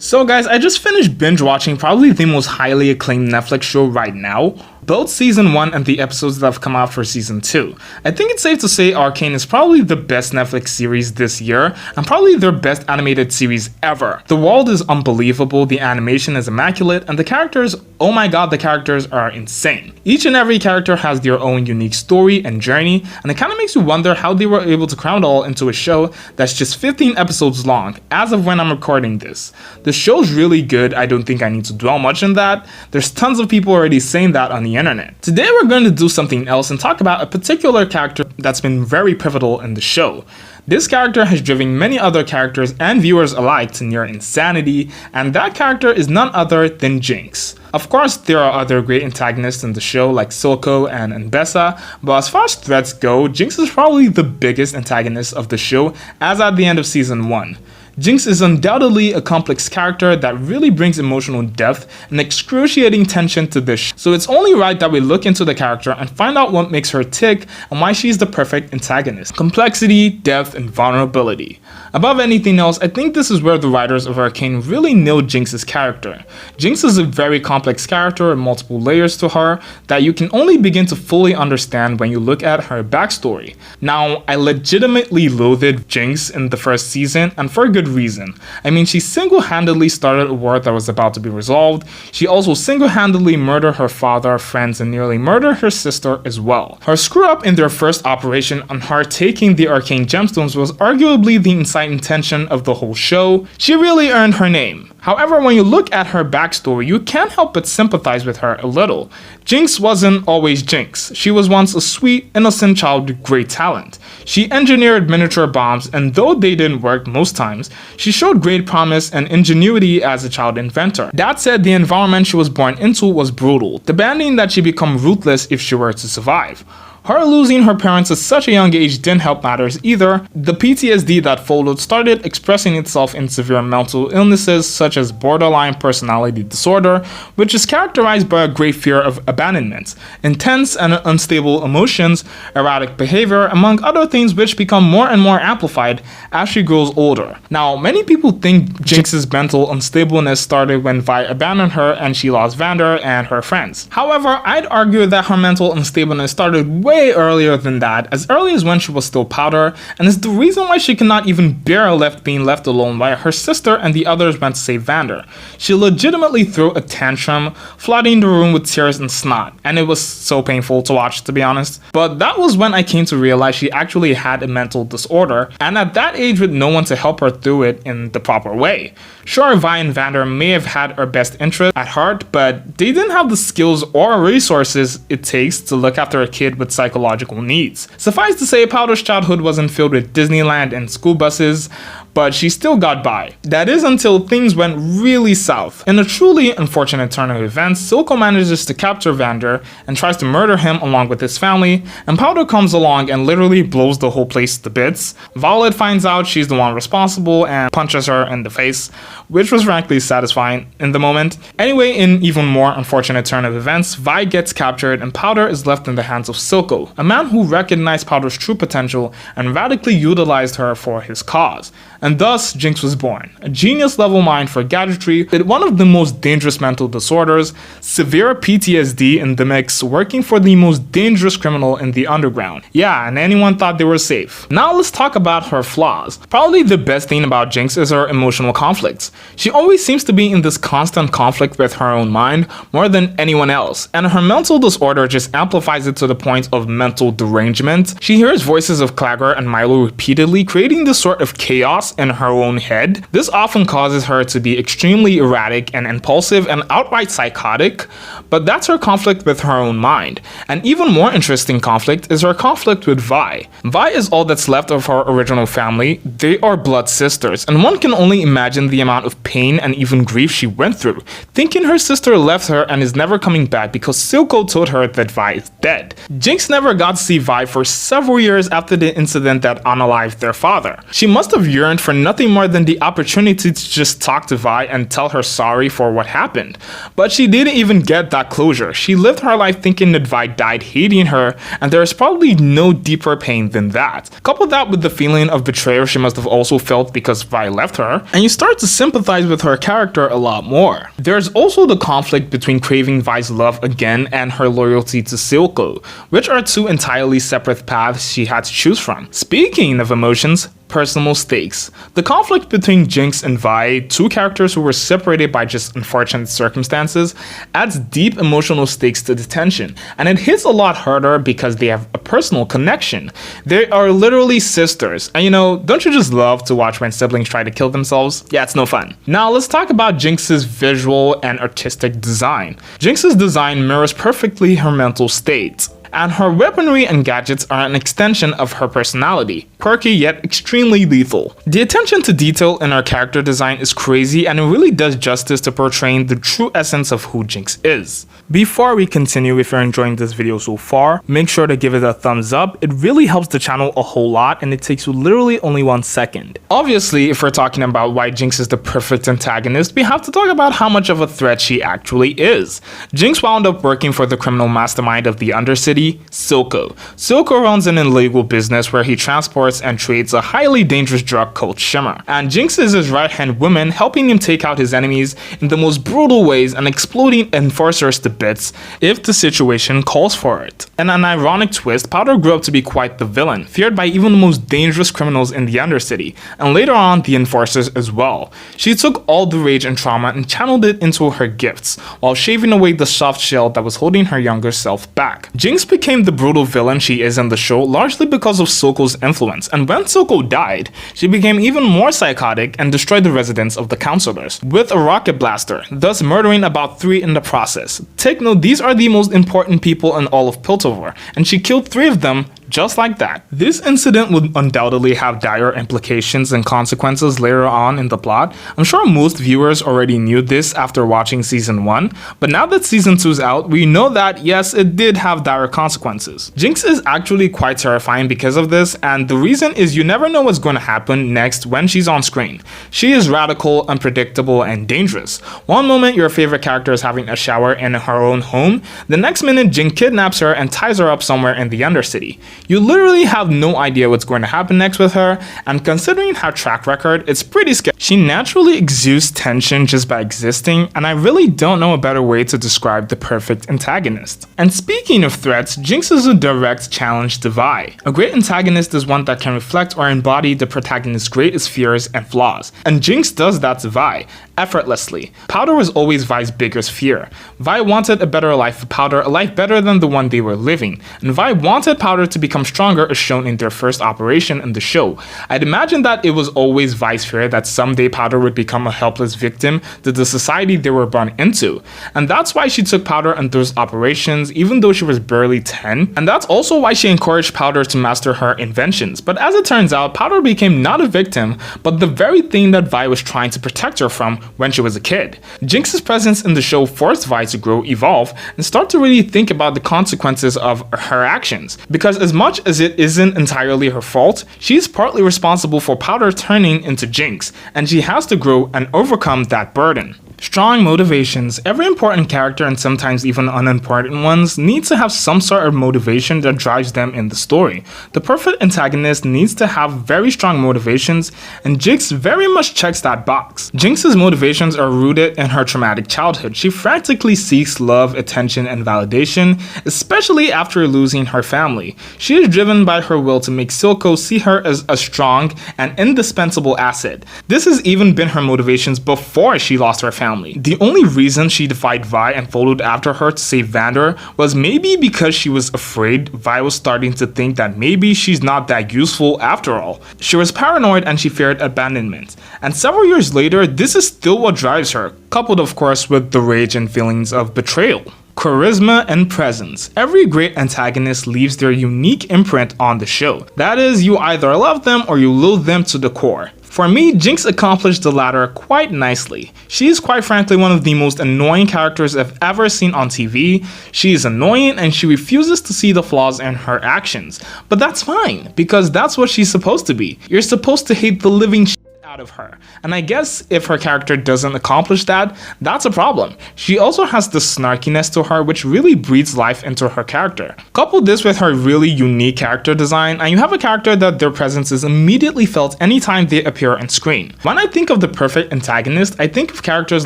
So guys, I just finished binge watching probably the most highly acclaimed Netflix show right now, both season 1 and the episodes that have come out for season 2. I think it's safe to say Arcane is probably the best Netflix series this year, and probably their best animated series ever. The world is unbelievable, the animation is immaculate, and the characters, oh my god, the characters are insane. Each and every character has their own unique story and journey, and it kind of makes you wonder how they were able to cram it all into a show that's just 15 episodes long, as of when I'm recording this. The show's really good, I don't think I need to dwell much on that. There's tons of people already saying that on the internet. Today we're going to do something else and talk about a particular character that's been very pivotal in the show. This character has driven many other characters and viewers alike to near insanity, and that character is none other than Jinx. Of course, there are other great antagonists in the show like Silco and Mbessa, but as far as threats go, Jinx is probably the biggest antagonist of the show as at the end of season 1. Jinx is undoubtedly a complex character that really brings emotional depth and excruciating tension to this, so it's only right that we look into the character and find out what makes her tick and why she's the perfect antagonist. Complexity, depth, and vulnerability. Above anything else, I think this is where the writers of Arcane really nailed Jinx's character. Jinx is a very complex character with multiple layers to her that you can only begin to fully understand when you look at her backstory. Now, I legitimately loathed Jinx in the first season, and for good reason. I mean, she single-handedly started a war that was about to be resolved. She also single-handedly murdered her father, friends, and nearly murdered her sister as well. Her screw-up in their first operation on her taking the Arcane gemstones was arguably the inciting intention of the whole show. She really earned her name. However, when you look at her backstory, you can't help but sympathize with her a little. Jinx wasn't always Jinx. She was once a sweet, innocent child with great talent. She engineered miniature bombs, and though they didn't work most times, she showed great promise and ingenuity as a child inventor. That said, the environment she was born into was brutal, demanding that she become ruthless if she were to survive. Her losing her parents at such a young age didn't help matters either. The PTSD that followed started expressing itself in severe mental illnesses such as borderline personality disorder, which is characterized by a great fear of abandonment, intense and unstable emotions, erratic behavior, among other things which become more and more amplified as she grows older. Now, many people think Jinx's mental unstableness started when Vi abandoned her and she lost Vander and her friends. However, I'd argue that her mental unstableness started way earlier than that, as early as when she was still Powder, and is the reason why she cannot even bear being left alone while her sister and the others went to save Vander. She legitimately threw a tantrum, flooding the room with tears and snot, and it was so painful to watch, to be honest. But that was when I came to realize she actually had a mental disorder, and at that age with no one to help her through it in the proper way. Sure, Vi and Vander may have had her best interest at heart, but they didn't have the skills or resources it takes to look after a kid with psychological needs. Suffice to say, Powder's childhood wasn't filled with Disneyland and school buses, but she still got by. That is until things went really south. In a truly unfortunate turn of events, Silco manages to capture Vander and tries to murder him along with his family, and Powder comes along and literally blows the whole place to bits. Violet finds out she's the one responsible and punches her in the face, which was frankly satisfying in the moment. Anyway, in even more unfortunate turn of events, Vi gets captured and Powder is left in the hands of Silco, a man who recognized Powder's true potential and radically utilized her for his cause. And thus, Jinx was born, a genius-level mind for gadgetry with one of the most dangerous mental disorders, severe PTSD in the mix, working for the most dangerous criminal in the underground. Yeah, and anyone thought they were safe. Now let's talk about her flaws. Probably the best thing about Jinx is her emotional conflicts. She always seems to be in this constant conflict with her own mind more than anyone else, and her mental disorder just amplifies it to the point of mental derangement. She hears voices of Clagger and Milo repeatedly, creating this sort of chaos in her own head. This often causes her to be extremely erratic and impulsive and outright psychotic, but that's her conflict with her own mind. An even more interesting conflict is her conflict with Vi. Vi is all that's left of her original family. They are blood sisters, and one can only imagine the amount of pain and even grief she went through, thinking her sister left her and is never coming back because Silco told her that Vi is dead. Jinx never got to see Vi for several years after the incident that unalived their father. She must have yearned for nothing more than the opportunity to just talk to Vi and tell her sorry for what happened. But she didn't even get that closure. She lived her life thinking that Vi died hating her, and there is probably no deeper pain than that. Couple that with the feeling of betrayal she must have also felt because Vi left her, and you start to sympathize with her character a lot more. There's also the conflict between craving Vi's love again and her loyalty to Silco, which are two entirely separate paths she had to choose from. Speaking of emotions, personal stakes. The conflict between Jinx and Vi, two characters who were separated by just unfortunate circumstances, adds deep emotional stakes to the tension, and it hits a lot harder because they have a personal connection. They are literally sisters, and don't you just love to watch when siblings try to kill themselves? Yeah, it's no fun. Now let's talk about Jinx's visual and artistic design. Jinx's design mirrors perfectly her mental state, and her weaponry and gadgets are an extension of her personality, quirky yet extremely lethal. The attention to detail in her character design is crazy, and it really does justice to portraying the true essence of who Jinx is. Before we continue, if you're enjoying this video so far, make sure to give it a thumbs up. It really helps the channel a whole lot, and it takes you literally only 1 second. Obviously, if we're talking about why Jinx is the perfect antagonist, we have to talk about how much of a threat she actually is. Jinx wound up working for the criminal mastermind of the Undercity, Silco. Silco runs an illegal business where he transports and trades a highly dangerous drug called Shimmer, and Jinx is his right-hand woman, helping him take out his enemies in the most brutal ways and exploding enforcers to bits if the situation calls for it. In an ironic twist, Powder grew up to be quite the villain, feared by even the most dangerous criminals in the Undercity, and later on the enforcers as well. She took all the rage and trauma and channeled it into her gifts, while shaving away the soft shell that was holding her younger self back. Jinx became the brutal villain she is in the show largely because of Silco's influence, and when Silco died, she became even more psychotic and destroyed the residence of the counselors with a rocket blaster, thus murdering about 3 in the process. Take note, these are the most important people in all of Piltover, and she killed 3 of them just like that. This incident would undoubtedly have dire implications and consequences later on in the plot. I'm sure most viewers already knew this after watching season 1, but now that season 2 is out, we know that yes, it did have dire consequences. Jinx is actually quite terrifying because of this, and the reason is you never know what's going to happen next when she's on screen. She is radical, unpredictable, and dangerous. One moment your favorite character is having a shower in her own home, the next minute Jinx kidnaps her and ties her up somewhere in the Undercity. You literally have no idea what's going to happen next with her, and considering her track record, it's pretty scary. She naturally exudes tension just by existing, and I really don't know a better way to describe the perfect antagonist. And speaking of threats, Jinx is a direct challenge to Vi. A great antagonist is one that can reflect or embody the protagonist's greatest fears and flaws, and Jinx does that to Vi, effortlessly. Powder was always Vi's biggest fear. Vi wanted a better life for Powder, a life better than the one they were living, and Vi wanted Powder to become stronger as shown in their first operation in the show. I'd imagine that it was always Vi's fear that someday Powder would become a helpless victim to the society they were born into, and that's why she took Powder on those operations even though she was barely 10, and that's also why she encouraged Powder to master her inventions. But as it turns out, Powder became not a victim, but the very thing that Vi was trying to protect her from when she was a kid. Jinx's presence in the show forced Vi to grow, evolve, and start to really think about the consequences of her actions, because as much as it isn't entirely her fault, she's partly responsible for Powder turning into Jinx, and she has to grow and overcome that burden. Strong motivations. Every important character, and sometimes even unimportant ones, needs to have some sort of motivation that drives them in the story. The perfect antagonist needs to have very strong motivations, and Jinx very much checks that box. Jinx's motivations are rooted in her traumatic childhood. She frantically seeks love, attention, and validation, especially after losing her family. She is driven by her will to make Silco see her as a strong and indispensable asset. This has even been her motivations before she lost her family. The only reason she defied Vi and followed after her to save Vander was maybe because she was afraid Vi was starting to think that maybe she's not that useful after all. She was paranoid and she feared abandonment. And several years later, this is still what drives her, coupled of course with the rage and feelings of betrayal. Charisma and presence. Every great antagonist leaves their unique imprint on the show. That is, you either love them or you loathe them to the core. For me, Jinx accomplished the latter quite nicely. She is quite frankly one of the most annoying characters I've ever seen on TV. She is annoying and she refuses to see the flaws in her actions. But that's fine, because that's what she's supposed to be. You're supposed to hate the living shit out of her. And I guess if her character doesn't accomplish that, that's a problem. She also has the snarkiness to her which really breathes life into her character. Couple this with her really unique character design and you have a character that their presence is immediately felt anytime they appear on screen. When I think of the perfect antagonist, I think of characters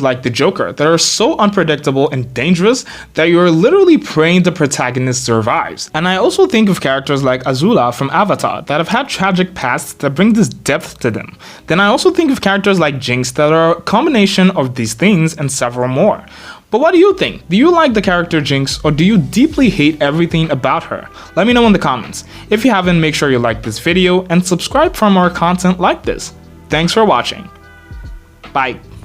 like the Joker that are so unpredictable and dangerous that you're literally praying the protagonist survives. And I also think of characters like Azula from Avatar that have had tragic pasts that bring this depth to them. Then I also think of characters like Jinx that are a combination of these things and several more. But what do you think? Do you like the character Jinx or do you deeply hate everything about her? Let me know in the comments. If you haven't, make sure you like this video and subscribe for more content like this. Thanks for watching. Bye.